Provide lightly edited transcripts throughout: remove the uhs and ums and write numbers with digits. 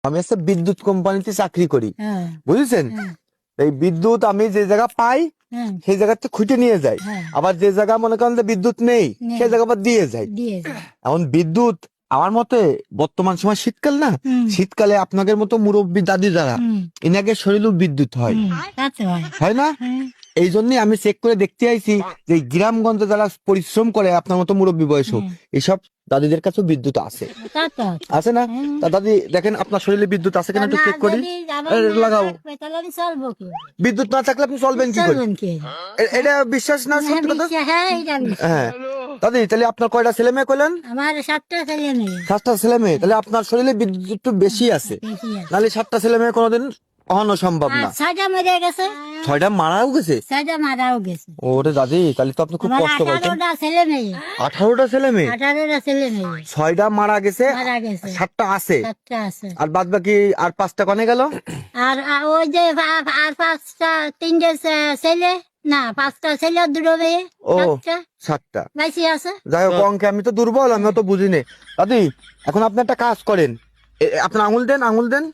আমি একটা বিদ্যুৎ কোম্পানিতে চাকরি করি, বুঝেছেন? এই বিদ্যুৎ আমি যে জায়গা পাই সেই জায়গাতে খুঁটে নিয়ে যাই, আবার যে জায়গা মনে করেন যে বিদ্যুৎ নেই সেই জায়গা আবার দিয়ে যাই। এখন বিদ্যুৎ আমার মতে বর্তমান সময় শীতকাল না, শীতকালে আপনাদের মতো মুরব্বী দাদি যারা এনাকে শরীরেও বিদ্যুৎ হয়, হয় না? এই জন্যই আমি চেক করে দেখতে আইছি যে গ্রামগঞ্জে যারা পরিশ্রম করে আপনার মতো মুরব্বী বয়সও এইসব দাদিদের কাছেও বিদ্যুৎ আছে, আছে না? তা দাদি দেখেন আপনার শরীরে বিদ্যুৎ আছে কিনা একটু চেক করি। লাগাও। বিদ্যুৎ না থাকলে আপনি চলবেন কি করে? এটা বিশ্বাস না? সত্যি কথা। হ্যাঁ দাদি, তাহলে আপনার কয়টা ছেলে মেয়ে কইলেন? আমার 7টা ছেলে মেয়ে। 7টা ছেলে মেয়ে, তাহলে আপনার শরীরে বিদ্যুৎ একটু বেশি আছে, নাহলে 7টা ছেলে মেয়ে কোনোদিন কখনো সম্ভব না। 6টা মরে গেছে। 6টা মারাও গেছে? 6টা মারাও গেছে। ওরে দাদি, তাহলে তো আপনি খুব কষ্ট পাইছেন। 18টা ছেলে মেয়ে। 18টা ছেলে মেয়ে? 18টা ছেলে মেয়ে। 6টা মারা গেছে, 7টা আছে। 7টা আছে। আর বাদ বাকি আর 5টা কোনে গেল? আর ওই যে আর 5টা, 3টে ছেলে না, 5টা ছেলে 2টো মেয়ে। ও 7টা 7টা বেশি আছে। যাই হোক, অঙ্কে আমি তো দুর্বল, আমি তো বুঝিনি। দাদি এখন আপনি একটা কাজ করেন, আপনার আঙুল দেন, আঙুল দেন।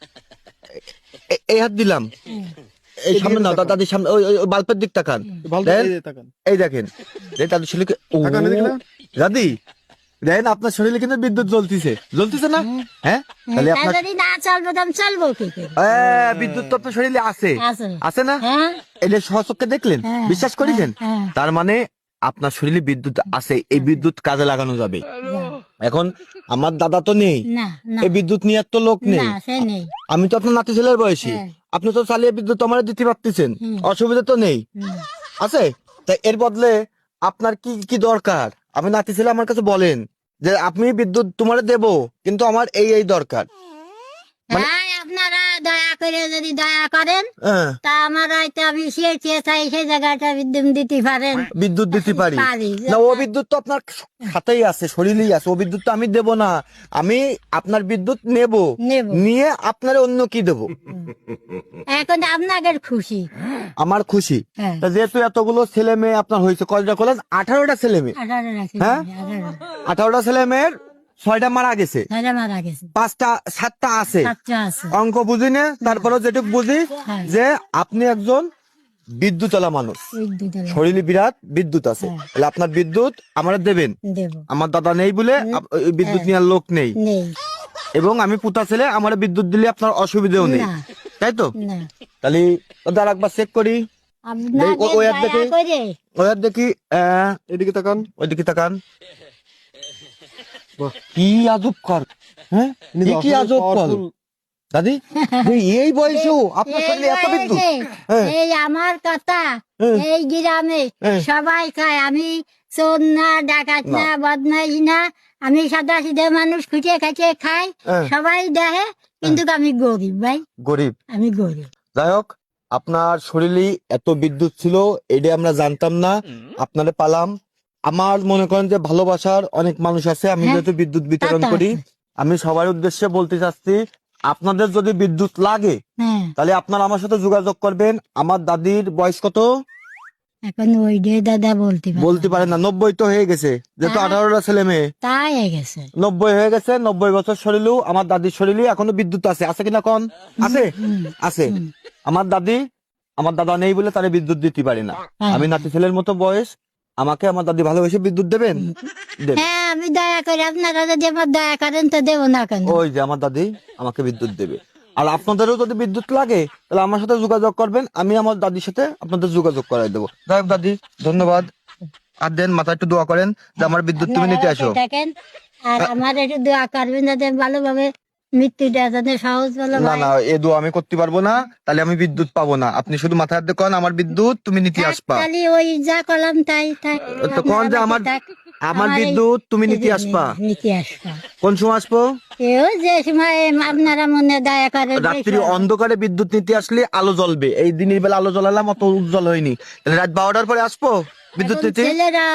এই হাত দিলাম, এই সামনে না দাদি, সামনে ওই বাল্বের দিক তাকান। এই দেখেন দাদি শরীরে, দাদি দেখেন আপনার শরীরে কিন্তু বিদ্যুৎ জ্বলতিছে, জ্বলতিছে না? হ্যাঁ, তাহলে আপনার যদি না চলবে তো আমি চলবো কি করে? বিদ্যুৎ তো আপনার শরীরে আছে, আছে না? এটা সহচক্ষে দেখলেন, বিশ্বাস করেছেন? তার মানে আপনার শরীরে বিদ্যুৎ আছে, এই বিদ্যুৎ কাজে লাগানো যাবে। এখন আমার দাদা তো নেই, এই বিদ্যুৎ নিয়ে তো লোক নেই, আমি তো আপনার নাতি ছেলের বয়সী, আপনি তো চালিয়ে বিদ্যুৎ আমার দিতে পারতেছেন, অসুবিধা তো নেই, আছে? তাই এর বদলে আপনার কি কি দরকার আমি নাতি ছেলে আমার কাছে বলেন যে আপনি বিদ্যুৎ তোমার দেব, কিন্তু আমার এই এই দরকার। আপনারা দয়া করে যদি দয়া করেন তা আমার হয়তো আমি চাই সেই জায়গাটা বিদ্যুৎ দিতে পারেন, বিদ্যুৎ দিতে পারি না। ও বিদ্যুৎ তো আপনার খাতেই আছে, শরীরেই আছে, ও বিদ্যুৎ তো আমি দেব না। আমি আপনার বিদ্যুৎ নেব, নিয়ে আপনার অন্য কি দেব? এখন আপনাদের খুশি, আমার খুশি। যেহেতু এতগুলো ছেলে মেয়ে আপনার হয়েছে, কয়টা করলেন? 18টা ছেলে মেয়ে। হ্যাঁ, 18টা ছেলে মেয়ের 6টা মারা গেছে, 5টা 7টা আছে। অঙ্ক বুঝি না, তারপরে যেটুকু বুঝি যে আপনি একজন বিদ্যুৎওয়ালা মানুষ, শরীরে বিরাট বিদ্যুৎ আছে, তাহলে আপনার বিদ্যুৎ আমার দেবেন। আমার দাদা নেই বলে বিদ্যুৎ নেওয়ার লোক নেই, এবং আমি পুতা ছেলে, আমার বিদ্যুৎ দিলে আপনার অসুবিধাও নেই, তাই তো? তাহলে দাদা একবার চেক করি, ওই হাত দেখি, এদিকে তাকান, ওইদিকে তাকান। কি আজব কর, হ্যাঁ কি আজব কর দাদি, এই বয়সেও আপনার শরীরে এত বিদ্যুৎ? এই আমার কথা এই গ্রামে সবাই খায়, আমি চোর না, ডাকাত না, বদমাইশ না, আমি সাদা সিধে মানুষ, খুঁটে খাইতে খাই, সবাই দেখে, কিন্তু আমি গরিব ভাই, গরিব, আমি গরিব। যাই হোক, আপনার শরীরে এত বিদ্যুৎ ছিল এটা আমরা জানতাম না, আপনারে পালাম। আমার মনে করেন যে ভালোবাসার অনেক মানুষ আছে, আমি যেহেতু বিদ্যুৎ বিতরণ করি, আমি সবার উদ্দেশ্যে বলতে চাচ্ছি, আপনাদের যদি বিদ্যুৎ লাগে তাহলে আপনারা আমার সাথে যোগাযোগ করবেন। আমার দাদির বয়স কত এখন? ওই দাদা বলতে পারেন না, 90 তো হয়ে গেছে, যেহেতু 18টা ছেলে মেয়ে, তাই হয়ে গেছে 90 হয়ে গেছে। 90 বছর শরীরেও আমার দাদির শরীরে এখনো বিদ্যুৎ আছে, আছে কিনা কোন? আছে, আছে। আমার দাদা নেই বলে তারে বিদ্যুৎ দিতে পারি না। আমি নাতি ছেলের মতো বয়স, আমাকে আমার দাদি ভালোবেসে বিদ্যুৎ দেবেন? হ্যাঁ, আমি দয়া করি, আপনারা যদি আমার দয়া করেন তো দেবো না কেন? ওই যে আমার দাদি আমাকে বিদ্যুৎ দেবে। আর আপনাদেরও যদি বিদ্যুৎ লাগে তাহলে আমার সাথে যোগাযোগ করবেন, আমি আমার দাদির সাথে আপনাদের যোগাযোগ করাই দেবো। যাই হোক দাদি, ধন্যবাদ। আর দেন মাথা একটু দোয়া করেন যে আমার বিদ্যুৎ তুমি নিতে আসো। আর আমার একটু দোয়া করবেন যাতে ভালোভাবে মৃত্যুটা যাতে সহজ ভালো। না না, এ দোয়া আমি করতে পারবো না, তাহলে আমি বিদ্যুৎ পাবো না। আপনি শুধু মাথায় হাত দিয়ে কন আমার বিদ্যুৎ তুমি নিতে আসবা। তাহলে ওই যা করলাম তাই তো কোন যে আমার বিদ্যুৎ তুমি নিতে আসবা। কোন সময় আসবো? যে সময় আপনারা মনে দয়া করে। রাত্রি অন্ধকারে বিদ্যুৎ নিতে আসলে আলো জ্বলবে, এই দিনের বেলা আলো জ্বলালাম অত উজ্জ্বল হয়নি, তাহলে রাত 12টার পরে আসবো। বিদ্যুৎ এখন নীতি? ছেলেরা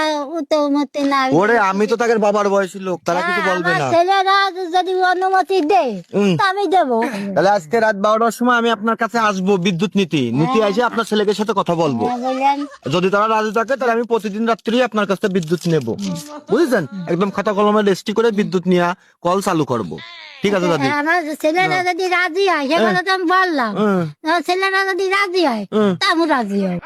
তো মতে না। ওরে আমি তো তাদের বাবার বয়সী লোক, তারা কিছু বলবে আমার না। ছেলেরা যদি অনুমতি দেয় তা আমি দেবো। তাহলে আজকে রাত 12টার সময় আমি আপনার কাছে আসবো, বিদ্যুৎ নীতি এসে আপনার ছেলেকে সাথে কথা বলবো। হ্যাঁ, বললেন। যদি তারা রাজি থাকে তাহলে আমি প্রতিদিন রাত্রি আপনার কাছে বিদ্যুৎ নেব, বুঝেছেন? একদম খাতা কলমে রেজিস্ট্রি করে বিদ্যুৎ নিয়ে কল চালু করব। ঠিক আছে দাদি? আমার ছেলেরা যদি রাজি হয় সে কথা তো আমি বললাম। আমার ছেলেরা যদি রাজি হয় তা আমি রাজি হয়।